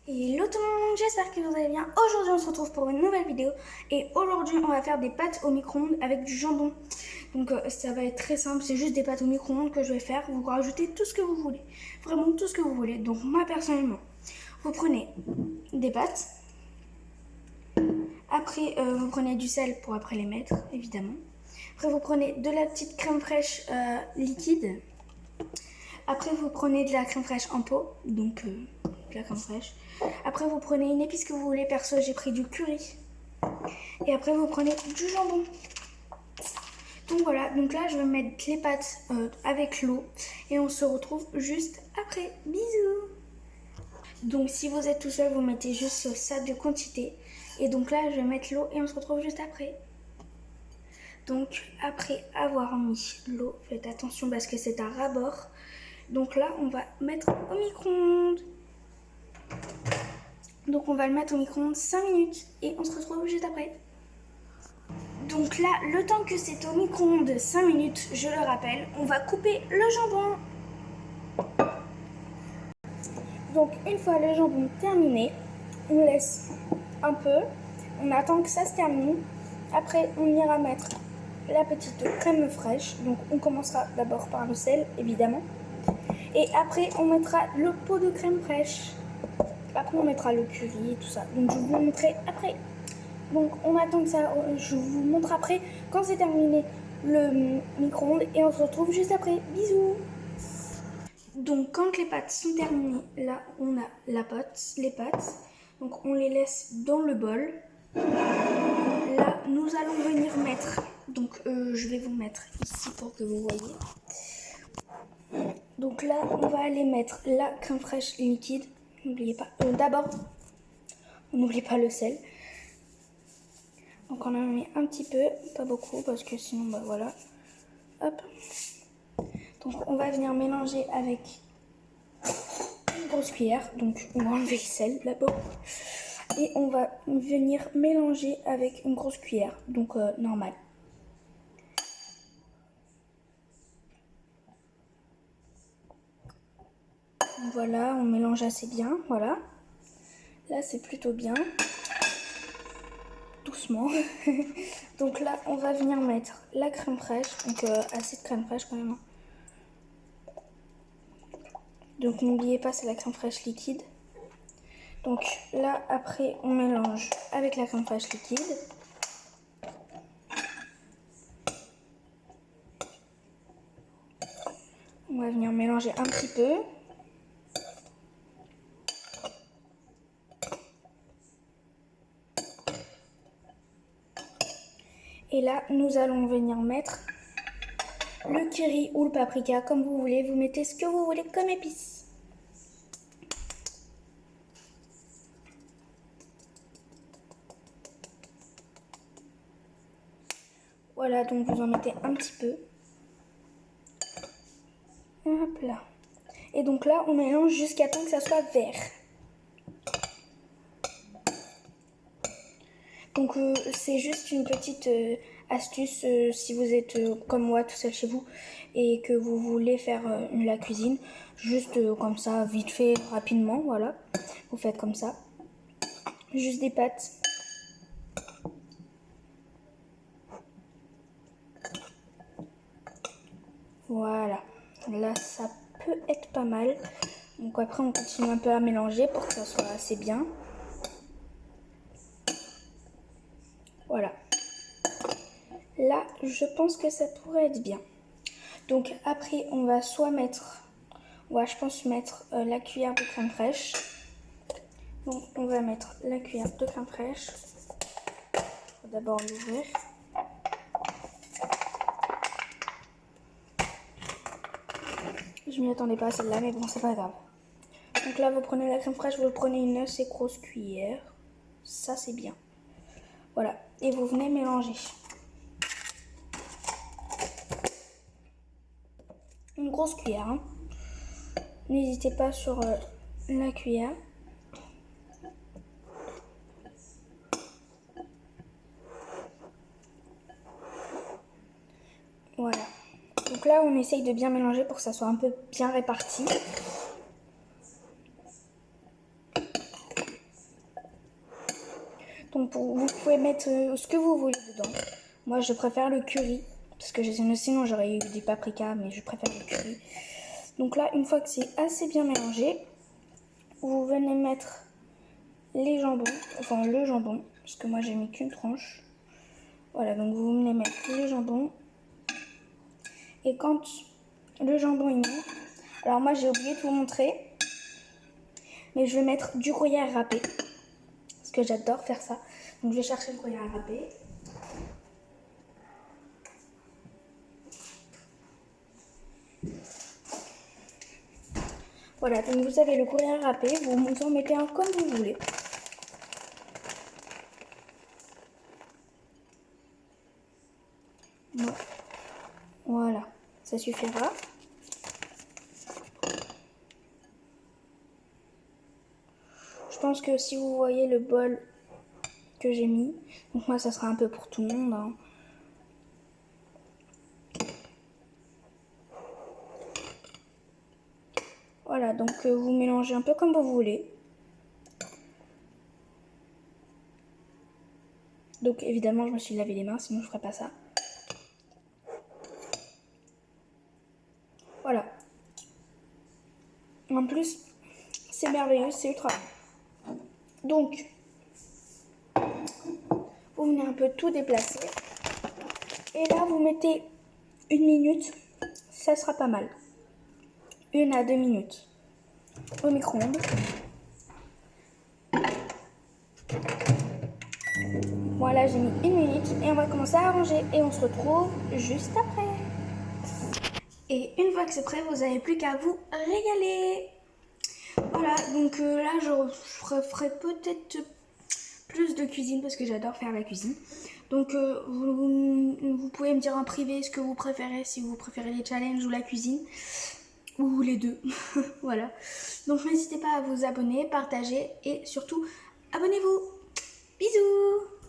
Hello tout le monde, j'espère que vous allez bien. Aujourd'hui on se retrouve pour une nouvelle vidéo et aujourd'hui on va faire des pâtes au micro-ondes avec du jambon. Donc ça va être très simple, c'est juste des pâtes au micro-ondes que je vais faire. Vous rajoutez tout ce que vous voulez, vraiment tout ce que vous voulez. Donc moi personnellement, vous prenez des pâtes, après vous prenez du sel pour après les mettre évidemment. Après vous prenez de la petite crème fraîche liquide. Après vous prenez de la crème fraîche en pot, donc de la crème fraîche. Après vous prenez une épice que vous voulez, perso j'ai pris du curry. Et après vous prenez du jambon. Donc voilà, donc là je vais mettre les pâtes avec l'eau et on se retrouve juste après. Bisous. Donc si vous êtes tout seul, vous mettez juste ça de quantité. Et donc là je vais mettre l'eau et on se retrouve juste après. Donc après avoir mis l'eau, faites attention parce que c'est à ras-bord. Donc là on va mettre au micro-ondes. Donc on va le mettre au micro-ondes 5 minutes et on se retrouve juste après. Donc là, le temps que c'est au micro-ondes 5 minutes, je le rappelle, on va couper le jambon. Donc une fois le jambon terminé, on laisse un peu, on attend que ça se termine. Après, on ira mettre la petite crème fraîche. Donc on commencera d'abord par le sel, évidemment. Et après, on mettra le pot de crème fraîche. Après, on mettra le curry et tout ça. Donc je vous montrerai après. Donc on attend que ça, je vous montre après quand c'est terminé le micro-ondes et on se retrouve juste après. Bisous. Donc quand les pâtes sont terminées, là on a les pâtes. Donc on les laisse dans le bol. Là nous allons venir mettre, donc je vais vous mettre ici pour que vous voyez. Donc là on va aller mettre la crème fraîche liquide. N'oubliez pas, d'abord on n'oublie pas le sel. Donc on en met un petit peu, pas beaucoup parce que sinon bah voilà. Hop. Donc on va venir mélanger avec une grosse cuillère. Donc on va enlever le sel d'abord. Et on va venir mélanger avec une grosse cuillère. Donc normal. Voilà, on mélange assez bien. Voilà. Là c'est plutôt bien. Doucement. Donc là on va venir mettre la crème fraîche. Donc assez de crème fraîche quand même. Donc n'oubliez pas, c'est la crème fraîche liquide. Donc là après on mélange avec la crème fraîche liquide. On va venir mélanger un petit peu. Et là, nous allons venir mettre le curry ou le paprika, comme vous voulez. Vous mettez ce que vous voulez comme épice. Voilà, donc vous en mettez un petit peu. Hop là. Et donc là, on mélange jusqu'à temps que ça soit vert. Donc c'est juste une petite astuce si vous êtes comme moi tout seul chez vous et que vous voulez faire la cuisine. Juste comme ça, vite fait, rapidement, voilà. Vous faites comme ça. Juste des pâtes. Voilà. Là, ça peut être pas mal. Donc après, on continue un peu à mélanger pour que ça soit assez bien. Voilà. Là, je pense que ça pourrait être bien. Donc après, on va soit mettre, je pense mettre la cuillère de crème fraîche. Donc on va mettre la cuillère de crème fraîche. On va d'abord l'ouvrir. Je m'y attendais pas à celle-là, mais bon, c'est pas grave. Donc là, vous prenez la crème fraîche, vous prenez une assez grosse cuillère. Ça, c'est bien. Voilà. Et vous venez mélanger. Une grosse cuillère. Hein. N'hésitez pas sur la cuillère. Voilà. Donc là, on essaye de bien mélanger pour que ça soit un peu bien réparti. Donc vous pouvez mettre ce que vous voulez dedans. Moi je préfère le curry, parce que sinon j'aurais eu du paprika, mais je préfère le curry. Donc là, une fois que c'est assez bien mélangé, vous venez mettre les jambons, enfin le jambon, parce que moi j'ai mis qu'une tranche. Voilà, donc vous venez mettre les jambons. Et quand le jambon est mis, alors moi j'ai oublié de vous montrer, mais je vais mettre du gruyère râpé, parce que j'adore faire ça. Donc je vais chercher le gruyère râpé. Voilà, donc vous avez le gruyère râpé, vous en mettez un comme vous voulez. Voilà, ça suffira. Je pense que si vous voyez le bol que j'ai mis, donc moi ça sera un peu pour tout le monde, hein. Voilà, donc vous mélangez un peu comme vous voulez. Donc évidemment je me suis lavé les mains, sinon je ferais pas ça. Voilà. En plus, c'est merveilleux, c'est ultra bon. Donc, vous venez un peu tout déplacer. Et là, vous mettez 1 minute, ça sera pas mal. 1 à 2 minutes au micro-ondes. Voilà, j'ai mis 1 minute et on va commencer à arranger. Et on se retrouve juste après. Et une fois que c'est prêt, vous n'avez plus qu'à vous régaler. Voilà, donc là, je ferai peut-être plus de cuisine parce que j'adore faire la cuisine. Donc vous pouvez me dire en privé ce que vous préférez, si vous préférez les challenges ou la cuisine, ou les deux. Voilà. Donc n'hésitez pas à vous abonner, partager et surtout abonnez-vous. Bisous.